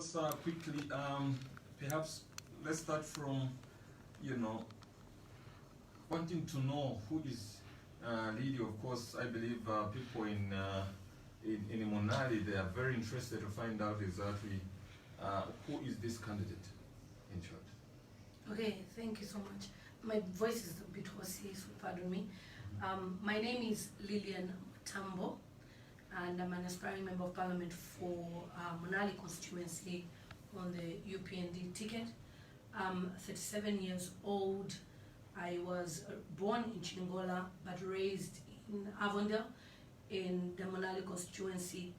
course, quickly, perhaps let's start from, wanting to know who is Lydia. Of course, I believe people in MUNALI, they are very interested to find out exactly who is this candidate, in short. Okay, thank you so much. My voice is a bit hoarse, so pardon me. My name is Lillian Tambo, and I'm an aspiring member of parliament for MUNALI constituency on the UPND ticket. I'm 37 years old. I was born in Chingola but raised in Avondale in the MUNALI constituency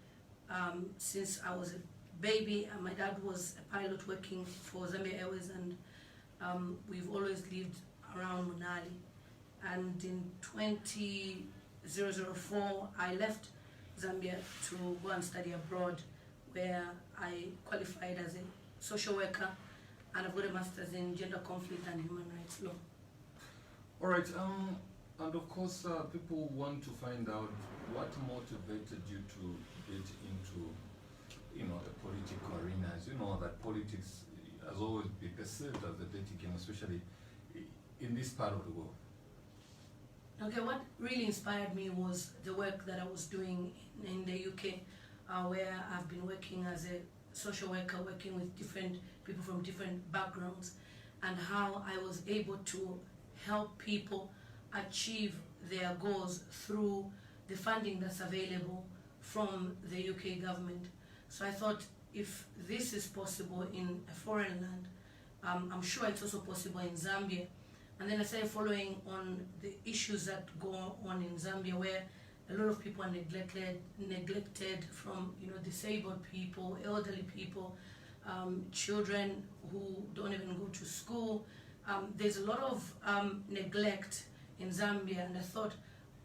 since I was a baby. My dad was a pilot working for Zambia Airways, and we've always lived around MUNALI. And in 2004, I left Zambia to go and study abroad, where I qualified as a social worker, and I've got a master's in gender conflict and human rights law. All right, and of course, people want to find out what motivated you to get into, the political arenas. You know that politics has always been perceived as a dirty game, especially in this part of the world. Okay, what really inspired me was the work that I was doing in the UK, where I've been working as a social worker, working with different people from different backgrounds, and how I was able to help people achieve their goals through the funding that's available from the UK government. So I thought, if this is possible in a foreign land, I'm sure it's also possible in Zambia. And then I started following on the issues that go on in Zambia, where a lot of people are neglected from, disabled people, elderly people, children who don't even go to school. There's a lot of neglect in Zambia, and I thought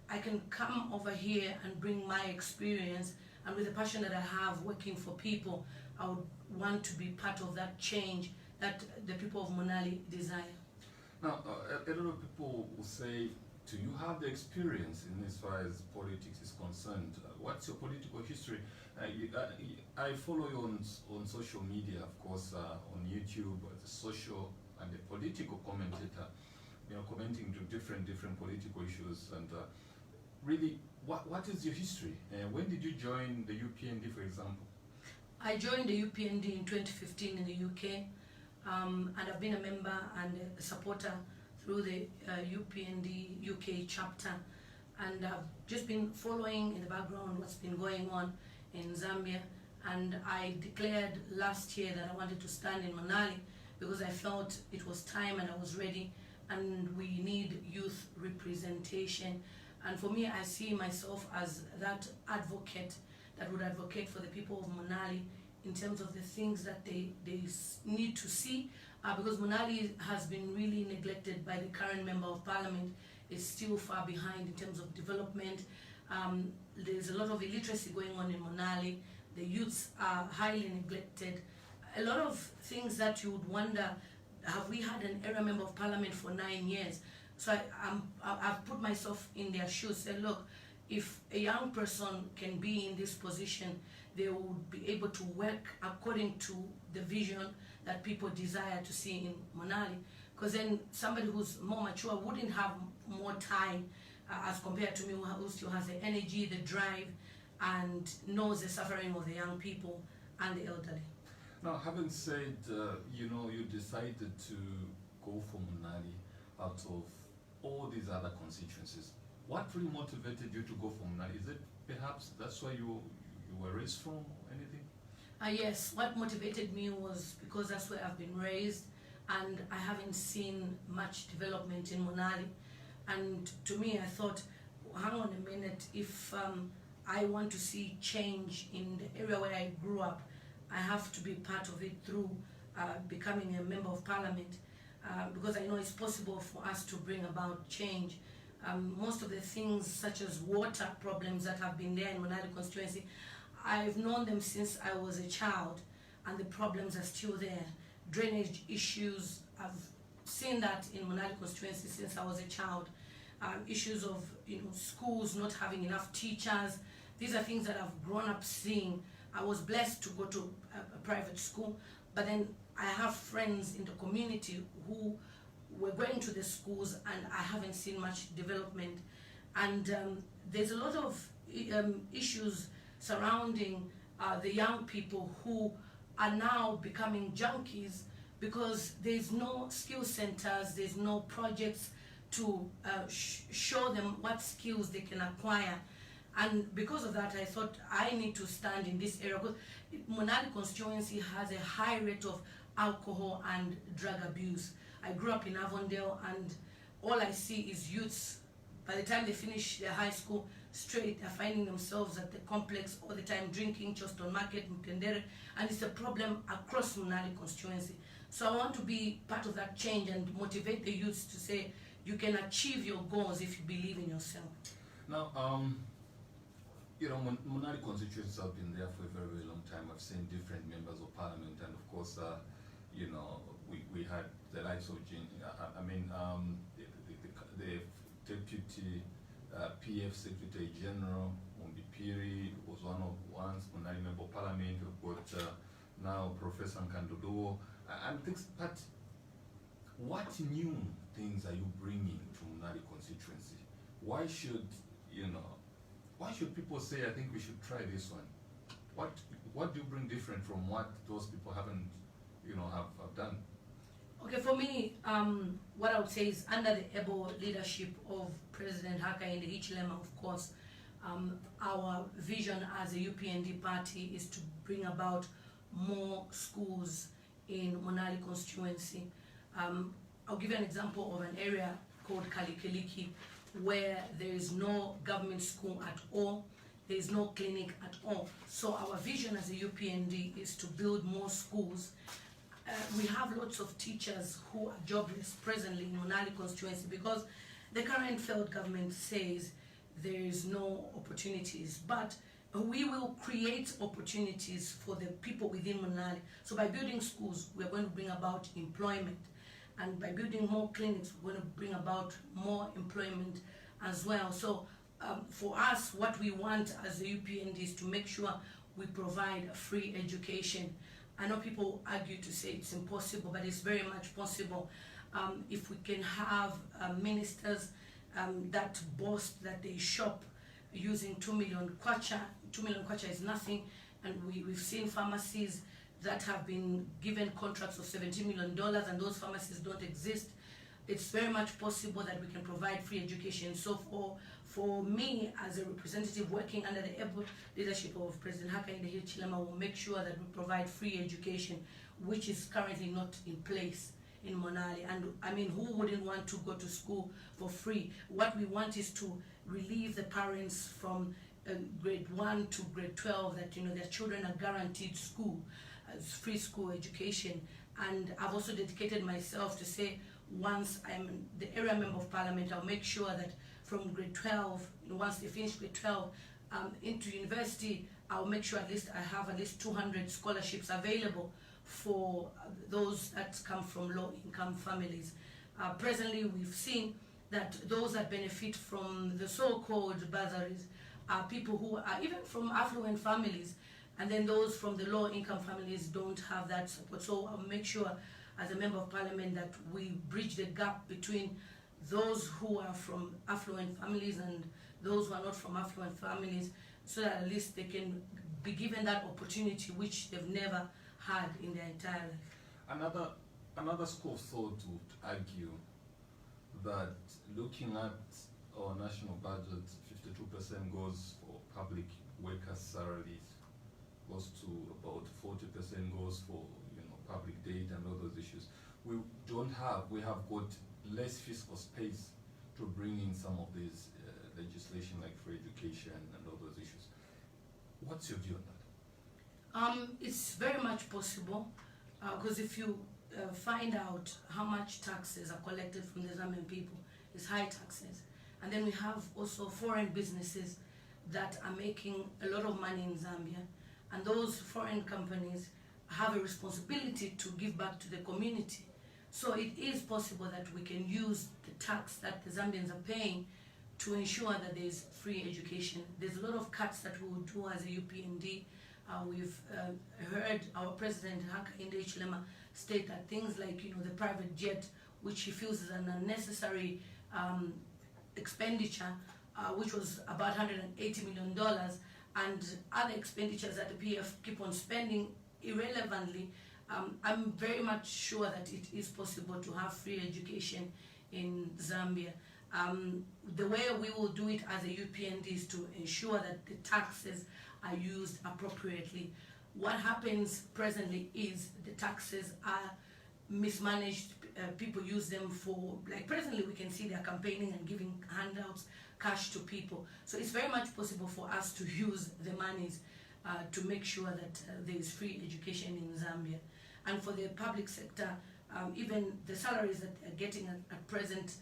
I can come over here and bring my experience, and with the passion that I have working for people, I would want to be part of that change that the people of MUNALI desire. Now, a lot of people will say, do you have the experience in as far as politics is concerned? What's your political history? I follow you on social media, of course, on YouTube, as a social and a political commentator, commenting to different political issues. And really, what is your history? When did you join the UPND, for example? I joined the UPND in 2015 in the UK. And I've been a member and a supporter through the UPND UK chapter, and I've just been following in the background what's been going on in Zambia. And I declared last year that I wanted to stand in MUNALI because I felt it was time and I was ready, and we need youth representation. And for me, I see myself as that advocate that would advocate for the people of MUNALI in terms of the things that they need to see, because MUNALI has been really neglected by the current member of parliament. It's still far behind in terms of development. There's a lot of illiteracy going on in MUNALI. The youths are highly neglected. A lot of things that you would wonder, have we had an area member of parliament for 9 years? So I've put myself in their shoes, said, look, if a young person can be in this position, they would be able to work according to the vision that people desire to see in MUNALI. Because then somebody who's more mature wouldn't have more time as compared to me, who still has the energy, the drive, and knows the suffering of the young people and the elderly. Now, having said, you decided to go for MUNALI out of all these other constituencies. What really motivated you to go for MUNALI? Is it perhaps that's why you were raised from, or anything? Yes, what motivated me was because that's where I've been raised, and I haven't seen much development in MUNALI. And to me, I thought, hang on a minute, if I want to see change in the area where I grew up, I have to be part of it through becoming a member of parliament, because I know it's possible for us to bring about change. Most of the things, such as water problems that have been there in MUNALI constituency, I've known them since I was a child, and the problems are still there. Drainage issues, I've seen that in MUNALI constituency since I was a child. Issues of schools not having enough teachers. These are things that I've grown up seeing, I was blessed to go to a private school, but then I have friends in the community who were going to the schools, and I haven't seen much development. And there's a lot of issues surrounding the young people who are now becoming junkies because there's no skill centers, there's no projects to show them what skills they can acquire. And because of that, I thought I need to stand in this area, because MUNALI constituency has a high rate of alcohol and drug abuse. I grew up in Avondale, and all I see is youths, by the time they finish their high school, straight, they're finding themselves at the complex all the time, drinking just on market, Mtendere, and it's a problem across MUNALI constituency. So I want to be part of that change and motivate the youths to say, you can achieve your goals if you believe in yourself. Now, you know, MUNALI constituencies have been there for a very, very long time. I've seen different members of parliament, and of course, you know, we had the likes of the deputy PF Secretary General, Mumbi Piri, was once MUNALI member of parliament. We've got now Professor Nkandodo, and things. But what new things are you bringing to MUNALI constituency? Why should, you know, why should people say, I think we should try this one? What do you bring different from what those people haven't, you know, have done? Okay, for me, what I would say is, under the able leadership of President Hakainde Hichilema, of course, our vision as a UPND party is to bring about more schools in MUNALI constituency. I'll give you an example of an area called Kalikeliki, where there is no government school at all, there is no clinic at all. So our vision as a UPND is to build more schools. We have lots of teachers who are jobless presently in MUNALI constituency because the current failed government says there is no opportunities, but we will create opportunities for the people within MUNALI. So by building schools, we are going to bring about employment. And by building more clinics, we're going to bring about more employment as well. So for us, what we want as the UPND is to make sure we provide free education. I know people argue to say it's impossible, but it's very much possible. If we can have ministers that boast that they shop using 2 million kwacha. 2 million kwacha is nothing, and we've seen pharmacies that have been given contracts of $17 million, and those pharmacies don't exist. It's very much possible that we can provide free education. So for me, as a representative working under the able leadership of President Hakainde Hichilema, will make sure that we provide free education, which is currently not in place in MUNALI. And I mean, who wouldn't want to go to school for free? What we want is to relieve the parents from grade 1 to grade 12, that, you know, their children are guaranteed school, free school education. And I've also dedicated myself to say, once I'm the area member of parliament, I'll make sure that from grade 12, once they finish grade 12, into university, I'll make sure at least I have at least 200 scholarships available for those that come from low-income families. Presently, we've seen that those that benefit from the so-called bursaries are people who are even from affluent families, and then those from the low-income families don't have that support. So I'll make sure as a member of parliament that we bridge the gap between those who are from affluent families and those who are not from affluent families, so that at least they can be given that opportunity which they've never had in their entire life. Another school of thought would argue that looking at our national budget, 52% goes for public workers' salaries, goes to about 40% goes for, you know, public data and all those issues. We have got less fiscal space to bring in some of these legislation like free education and all those issues. What's your view on that? It's very much possible, because if you find out how much taxes are collected from the Zambian people, it's high taxes. And then we have also foreign businesses that are making a lot of money in Zambia, and those foreign companies have a responsibility to give back to the community. So it is possible that we can use the tax that the Zambians are paying to ensure that there's free education. There's a lot of cuts that we will do as a UPND We've heard our president, Hakainde Hichilema, state that things like, the private jet, which he feels is an unnecessary expenditure, which was about $180 million, and other expenditures that the PF keep on spending irrelevantly. I'm very much sure that it is possible to have free education in Zambia. The way we will do it as a UPND is to ensure that the taxes are used appropriately. What happens presently is the taxes are mismanaged. People use them for, like presently we can see they're campaigning and giving handouts, cash to people. So it's very much possible for us to use the monies to make sure that there is free education in Zambia. And for the public sector, even the salaries that they're getting at present,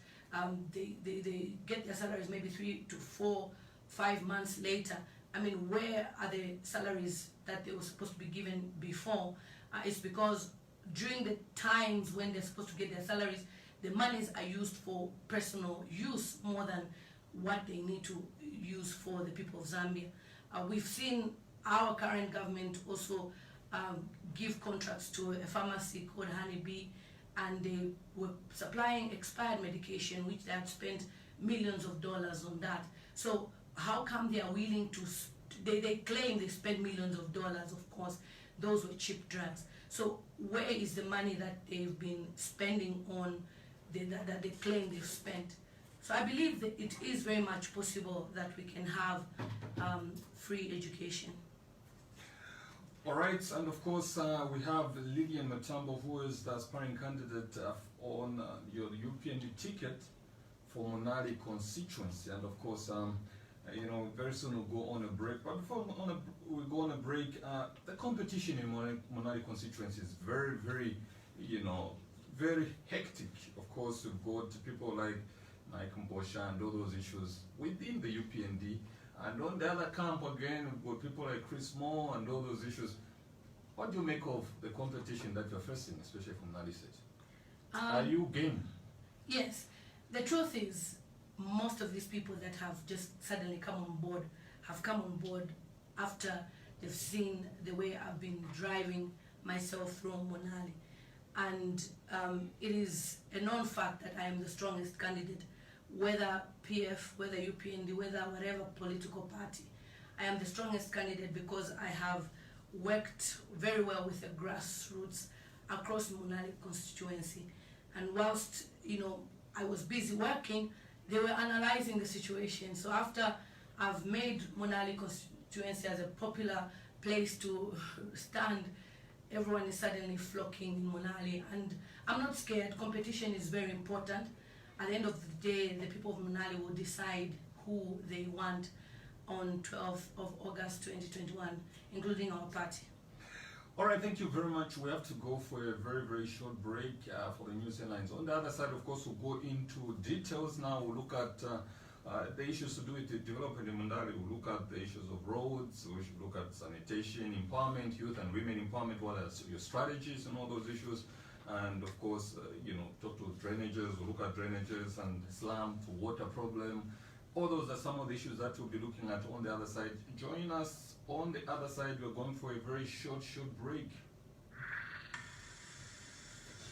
they get their salaries maybe 3 to 4, 5 months later. I mean, where are the salaries that they were supposed to be given before? It's because during the times when they're supposed to get their salaries, the monies are used for personal use more than what they need to use for the people of Zambia. We've seen our current government also give contracts to a pharmacy called Honeybee, and they were supplying expired medication, which they had spent millions of dollars on that. So how come they are willing to, they claim they spent millions of dollars, of course, those were cheap drugs. So where is the money that they've been spending on, that they claim they've spent? So I believe that it is very much possible that we can have free education. All right, and of course we have Lillian Matambo, who is the aspiring candidate on your UPND ticket for MUNALI constituency, and of course, very soon we'll go on a break. But before we go on a break, the competition in MUNALI constituency is very, very, very hectic. Of course, we've got people like Mike Mbosha and all those issues within the UPND. And on the other camp again, we've got people like Chris Moore and all those issues. What do you make of the competition that you're facing, especially from Mandi State? Are you game? Yes. The truth is, most of these people that have just suddenly come on board have come on board after they've seen the way I've been driving myself through MUNALI. And it is a known fact that I am the strongest candidate, whether PF, whether UPND, whether whatever political party. I am the strongest candidate because I have worked very well with the grassroots across MUNALI constituency. And whilst, I was busy working, they were analyzing the situation. So after I've made MUNALI constituency as a popular place to stand, everyone is suddenly flocking in MUNALI. And I'm not scared. Competition is very important. At the end of the day, the people of MUNALI will decide who they want on 12th of August 2021, including our party. All right, thank you very much. We have to go for a very, very short break for the news headlines. On the other side, of course, we'll go into details now. We'll look at the issues to do with the development in MUNALI. We'll look at the issues of roads. We should look at sanitation, empowerment, youth and women empowerment, what are your strategies and all those issues. And of course, talk to drainages. We'll look at drainages and slum to water problem. All those are some of the issues that we'll be looking at on the other side. Join us on the other side. We're going for a very short break.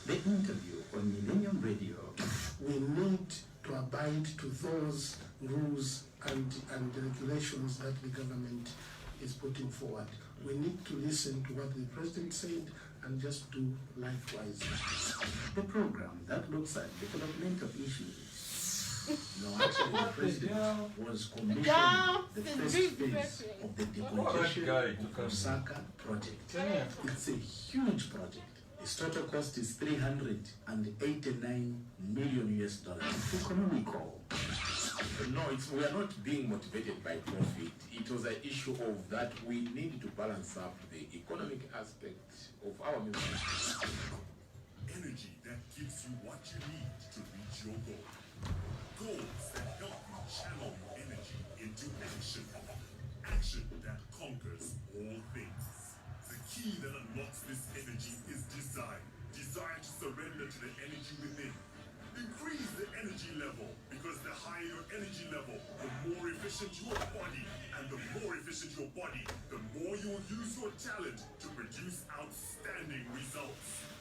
The interview on Millennium Radio. We need to abide to those rules and regulations that the government is putting forward. We need to listen to what the president said and just do likewise. The program that looks at developmental issues. No, actually, the president was commissioned the first phase of the decongestion of LUSAKA project. It's a huge project. Its total cost is $389 million. Economical. No, we are not being motivated by profit. It was an issue of that we need to balance up the economic aspect of our movement. Energy that gives you what you need to reach your goal. Goals that help you channel your energy into action. Action that conquers all things. The key that unlocks this energy is desire. Desire to surrender to the energy within. Increase the energy level, because the higher your energy level, the more efficient your body and the The more efficient your body, the more you'll use your talent to produce outstanding results.